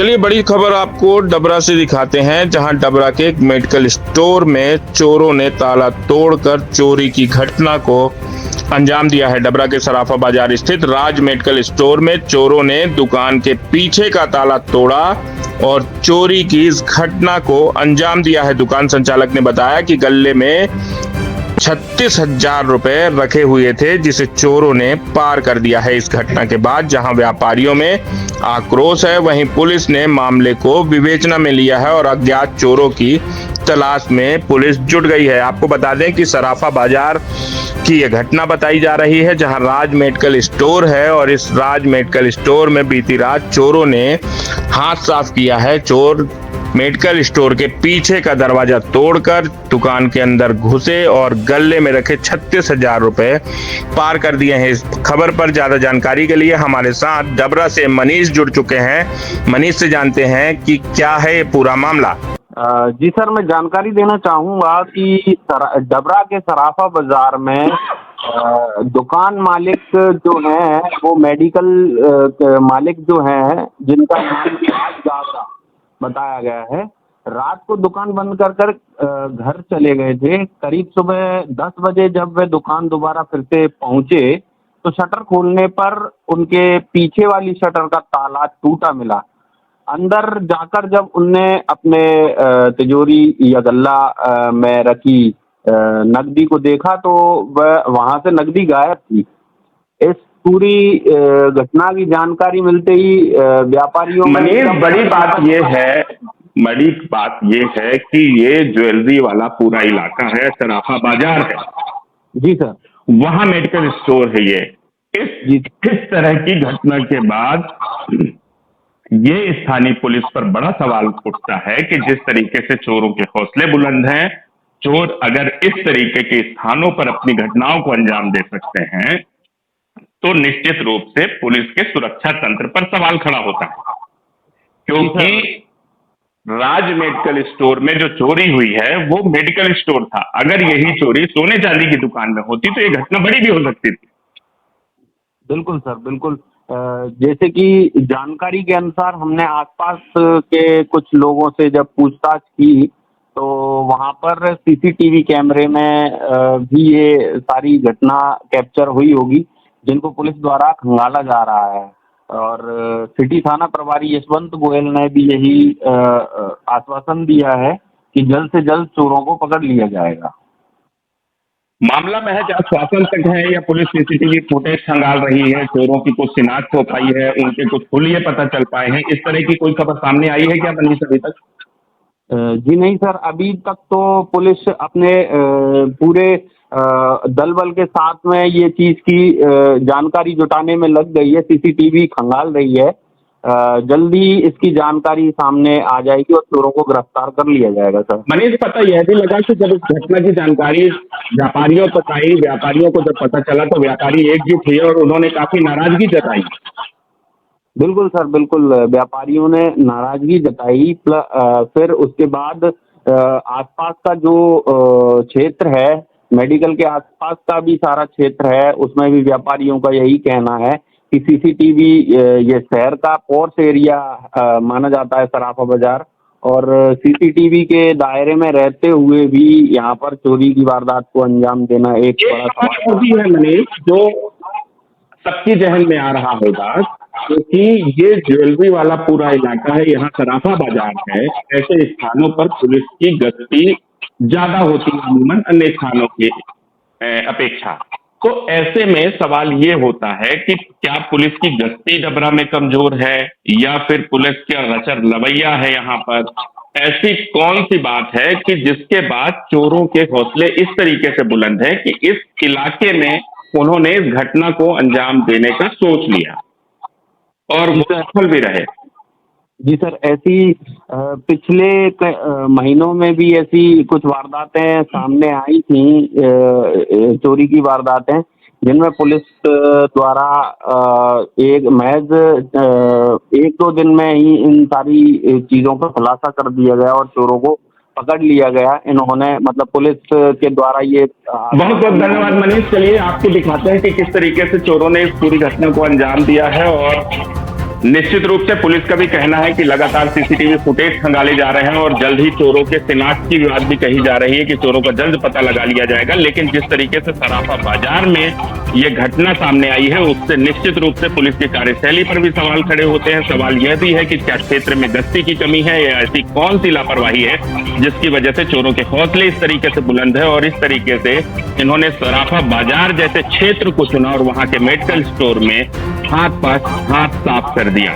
चलिए बड़ी खबर आपको डबरा से दिखाते हैं, जहां डबरा के एक मेडिकल स्टोर में चोरों ने ताला तोड़कर चोरी की घटना को अंजाम दिया है। डबरा के सराफा बाजार स्थित राज मेडिकल स्टोर में चोरों ने दुकान के पीछे का ताला तोड़ा और चोरी की इस घटना को अंजाम दिया है। दुकान संचालक ने बताया कि गल्ले में 36,000 रुपए रखे हुए थे, जिसे चोरों ने पार कर दिया है। इस घटना के बाद जहां व्यापारियों में आक्रोश है, वहीं पुलिस ने मामले को विवेचना में लिया है और अज्ञात चोरों की तलाश में पुलिस जुट गई है। आपको बता दें कि सराफा बाजार की यह घटना बताई जा रही है, जहां राज मेडिकल स्टोर है और इस राज मेडिकल स्टोर में बीती रात चोरों ने हाथ साफ किया है। चोर मेडिकल स्टोर के पीछे का दरवाजा तोड़कर दुकान के अंदर घुसे और गल्ले में रखे 36,000 रुपए पार कर दिए हैं। इस खबर पर ज्यादा जानकारी के लिए हमारे साथ डबरा से मनीष जुड़ चुके हैं। मनीष से जानते हैं कि क्या है ये पूरा मामला। जी सर, मैं जानकारी देना चाहूँगा कि डबरा के सराफा बाजार में दुकान मालिक जो हैं वो मेडिकल मालिक जो हैं, जिनका नाम बताया गया है, रात को दुकान बंद कर घर चले गए थे। करीब सुबह 10 बजे जब वे दुकान दोबारा फिर से पहुंचे तो शटर खोलने पर उनके पीछे वाली शटर का ताला टूटा मिला। अंदर जाकर जब उनने अपने तिजोरी या गल्ला में रखी नकदी को देखा तो वह वहां से नकदी गायब थी। इस पूरी घटना की जानकारी मिलते ही व्यापारियों में बड़ी बात ये है कि ये ज्वेलरी वाला पूरा इलाका है, सराफा बाजार है। जी सर, वहां मेडिकल स्टोर है। इस तरह की घटना के बाद ये स्थानीय पुलिस पर बड़ा सवाल उठता है कि जिस तरीके से चोरों के हौसले बुलंद हैं, चोर अगर इस तरीके के स्थानों पर अपनी घटनाओं को अंजाम दे सकते हैं तो निश्चित रूप से पुलिस के सुरक्षा तंत्र पर सवाल खड़ा होता है। क्योंकि राज मेडिकल स्टोर में जो चोरी हुई है वो मेडिकल स्टोर था। अगर यही चोरी सोने चांदी की दुकान में होती तो ये घटना बड़ी भी हो सकती थी। बिल्कुल सर, बिल्कुल। जैसे कि जानकारी के अनुसार हमने आसपास के कुछ लोगों से जब पूछताछ की तो वहां पर सीसीटीवी कैमरे में भी ये सारी घटना कैप्चर हुई होगी, जिनको पुलिस द्वारा खंगाला जा रहा है। और सिटी थाना प्रभारी यशवंत गोयल ने भी यही आश्वासन दिया है कि जल्द से जल्द चोरों को पकड़ लिया जाएगा। मामला महज आश्वासन तक है या पुलिस सीसीटीवी फुटेज खंगाल रही है? चोरों की कुछ शिनाख्त हो पाई है, उनके कुछ हुलिये पता चल पाए हैं? इस तरह की कोई खबर सामने आई है क्या मनीष अभी तक? जी नहीं सर, अभी तक तो पुलिस अपने पूरे दल बल के साथ में ये चीज की जानकारी जुटाने में लग गई है, सीसीटीवी खंगाल रही है। जल्दी इसकी जानकारी सामने आ जाएगी और चोरों को गिरफ्तार कर लिया जाएगा सर। मनीष, पता यह भी लगा कि जब इस घटना की जानकारी व्यापारियों तक आई, व्यापारियों को जब पता चला तो व्यापारी एकजुट हुए और उन्होंने काफी नाराजगी जताई। बिल्कुल सर, बिल्कुल। व्यापारियों ने नाराजगी जताई। फिर उसके बाद आसपास का जो क्षेत्र है, मेडिकल के आसपास का भी सारा क्षेत्र है, उसमें भी व्यापारियों का यही कहना है कि सीसीटीवी, ये शहर का पोर्स एरिया माना जाता है सराफा बाजार, और सीसीटीवी के दायरे में रहते हुए भी यहाँ पर चोरी की वारदात को अंजाम देना एक बड़ा सवाल भी है मनीष, जो सबकी जहन में आ रहा होगा, क्योंकि ये ज्वेलरी वाला पूरा इलाका है, यहाँ सराफा बाजार है। ऐसे स्थानों पर पुलिस की गश्ती ज्यादा होती है अमूमन अन्य स्थानों की अपेक्षा। तो ऐसे में सवाल ये होता है कि क्या पुलिस की गश्ती डबरा में कमजोर है या फिर पुलिस का रचर लवैया है? यहाँ पर ऐसी कौन सी बात है कि जिसके बाद चोरों के हौसले इस तरीके से बुलंद है कि इस इलाके में उन्होंने इस घटना को अंजाम देने का सोच लिया और सफल भी रहे? जी सर, ऐसी पिछले महीनों में भी ऐसी कुछ वारदातें सामने आई थी, चोरी की वारदातें, जिनमें पुलिस द्वारा एक महज 1-2 दिन में ही इन सारी चीज़ों का खुलासा कर दिया गया और चोरों को पकड़ लिया गया। इन्होंने मतलब पुलिस के द्वारा ये बहुत बहुत धन्यवाद मनीष। चलिए आपको दिखाते हैं कि किस तरीके से चोरों ने इस पूरी घटना को अंजाम दिया है और निश्चित रूप से पुलिस का भी कहना है कि लगातार सीसीटीवी फुटेज खंगाले जा रहे हैं और जल्द ही चोरों के शिनाख्त की बात भी कही जा रही है कि चोरों का जल्द पता लगा लिया जाएगा। लेकिन जिस तरीके से सराफा बाजार में ये घटना सामने आई है उससे निश्चित रूप से पुलिस की कार्यशैली पर भी सवाल खड़े होते हैं। सवाल यह भी है कि क्या क्षेत्र में गश्ती की कमी है या ऐसी कौन सी लापरवाही है जिसकी वजह से चोरों के हौसले इस तरीके से बुलंद है और इस तरीके से इन्होंने सराफा बाजार जैसे क्षेत्र को चुना और वहां के मेडिकल स्टोर में हाथ साफ कर दिया।